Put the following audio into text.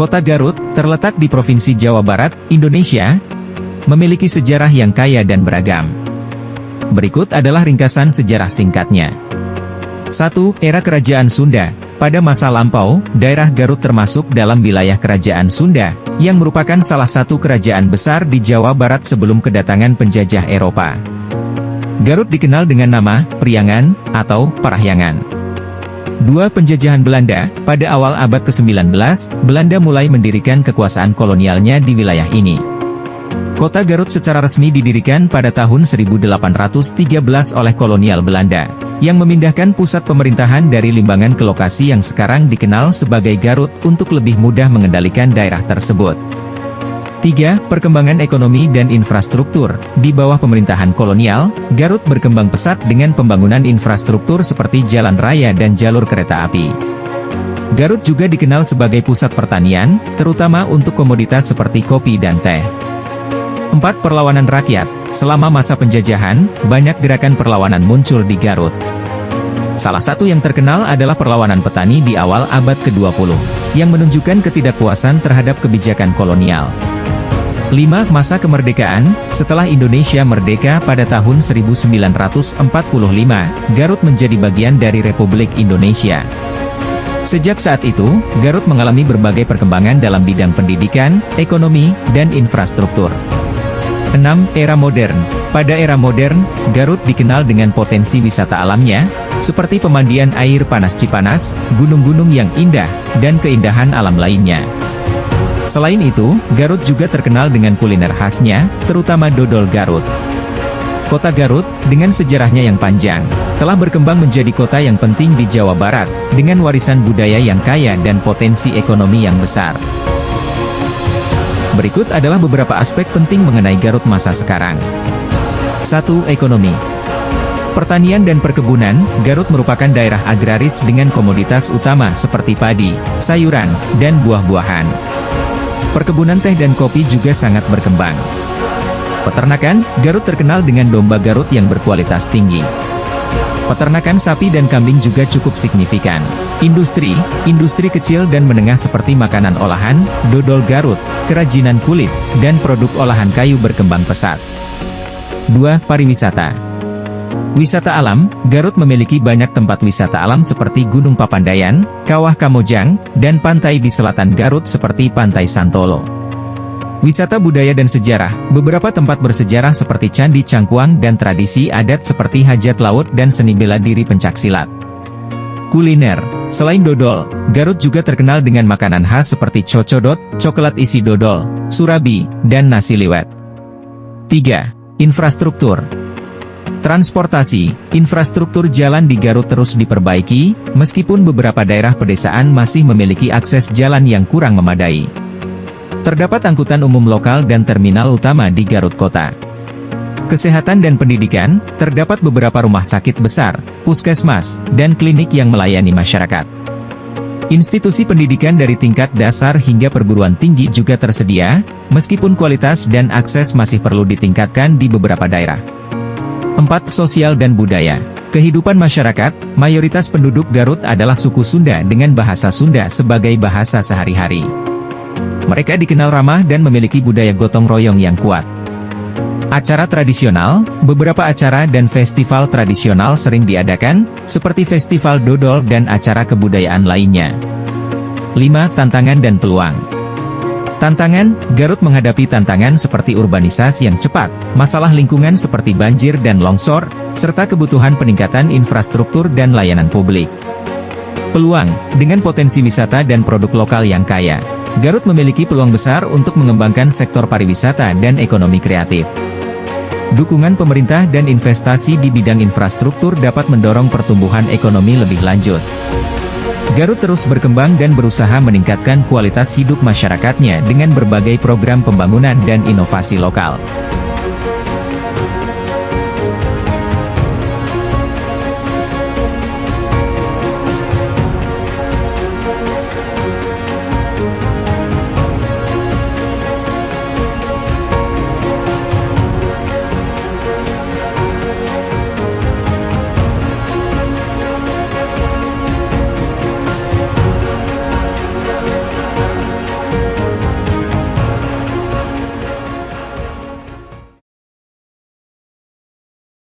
Kota Garut, terletak di Provinsi Jawa Barat, Indonesia, memiliki sejarah yang kaya dan beragam. Berikut adalah ringkasan sejarah singkatnya. 1. Era Kerajaan Sunda. Pada masa lampau, daerah Garut termasuk dalam wilayah Kerajaan Sunda, yang merupakan salah satu kerajaan besar di Jawa Barat sebelum kedatangan penjajah Eropa. Garut dikenal dengan nama Priangan atau Parahyangan. 2. Penjajahan Belanda. Pada awal abad ke-19, Belanda mulai mendirikan kekuasaan kolonialnya di wilayah ini. Kota Garut secara resmi didirikan pada tahun 1813 oleh kolonial Belanda, yang memindahkan pusat pemerintahan dari Limbangan ke lokasi yang sekarang dikenal sebagai Garut untuk lebih mudah mengendalikan daerah tersebut. 3. Perkembangan ekonomi dan infrastruktur. Di bawah pemerintahan kolonial, Garut berkembang pesat dengan pembangunan infrastruktur seperti jalan raya dan jalur kereta api. Garut juga dikenal sebagai pusat pertanian, terutama untuk komoditas seperti kopi dan teh. 4. Perlawanan rakyat. Selama masa penjajahan, banyak gerakan perlawanan muncul di Garut. Salah satu yang terkenal adalah perlawanan petani di awal abad ke-20, yang menunjukkan ketidakpuasan terhadap kebijakan kolonial. 5. Masa kemerdekaan. Setelah Indonesia merdeka pada tahun 1945, Garut menjadi bagian dari Republik Indonesia. Sejak saat itu, Garut mengalami berbagai perkembangan dalam bidang pendidikan, ekonomi, dan infrastruktur. 6. Era modern. Pada era modern, Garut dikenal dengan potensi wisata alamnya, seperti pemandian air panas Cipanas, gunung-gunung yang indah, dan keindahan alam lainnya. Selain itu, Garut juga terkenal dengan kuliner khasnya, terutama dodol Garut. Kota Garut, dengan sejarahnya yang panjang, telah berkembang menjadi kota yang penting di Jawa Barat, dengan warisan budaya yang kaya dan potensi ekonomi yang besar. Berikut adalah beberapa aspek penting mengenai Garut masa sekarang. 1. Ekonomi. Pertanian dan perkebunan. Garut merupakan daerah agraris dengan komoditas utama seperti padi, sayuran, dan buah-buahan. Perkebunan teh dan kopi juga sangat berkembang. Peternakan. Garut terkenal dengan domba Garut yang berkualitas tinggi. Peternakan sapi dan kambing juga cukup signifikan. Industri kecil dan menengah seperti makanan olahan, dodol Garut, kerajinan kulit, dan produk olahan kayu berkembang pesat. 2. Pariwisata. Wisata alam. Garut memiliki banyak tempat wisata alam seperti Gunung Papandayan, Kawah Kamojang, dan pantai di selatan Garut seperti Pantai Santolo. Wisata budaya dan sejarah. Beberapa tempat bersejarah seperti Candi Cangkuang dan tradisi adat seperti hajat laut dan seni bela diri pencaksilat. Kuliner. Selain dodol, Garut juga terkenal dengan makanan khas seperti cocodot, coklat isi dodol, surabi, dan nasi liwet. 3. Infrastruktur. Transportasi. Infrastruktur jalan di Garut terus diperbaiki, meskipun beberapa daerah pedesaan masih memiliki akses jalan yang kurang memadai. Terdapat angkutan umum lokal dan terminal utama di Garut Kota. Kesehatan dan pendidikan. Terdapat beberapa rumah sakit besar, puskesmas, dan klinik yang melayani masyarakat. Institusi pendidikan dari tingkat dasar hingga perguruan tinggi juga tersedia, meskipun kualitas dan akses masih perlu ditingkatkan di beberapa daerah. 4. Sosial dan budaya. Kehidupan masyarakat. Mayoritas penduduk Garut adalah suku Sunda dengan bahasa Sunda sebagai bahasa sehari-hari. Mereka dikenal ramah dan memiliki budaya gotong royong yang kuat. Acara tradisional. Beberapa acara dan festival tradisional sering diadakan, seperti festival dodol dan acara kebudayaan lainnya. 5. Tantangan dan peluang. Tantangan. Garut menghadapi tantangan seperti urbanisasi yang cepat, masalah lingkungan seperti banjir dan longsor, serta kebutuhan peningkatan infrastruktur dan layanan publik. Peluang. Dengan potensi wisata dan produk lokal yang kaya, Garut memiliki peluang besar untuk mengembangkan sektor pariwisata dan ekonomi kreatif. Dukungan pemerintah dan investasi di bidang infrastruktur dapat mendorong pertumbuhan ekonomi lebih lanjut. Garut terus berkembang dan berusaha meningkatkan kualitas hidup masyarakatnya dengan berbagai program pembangunan dan inovasi lokal.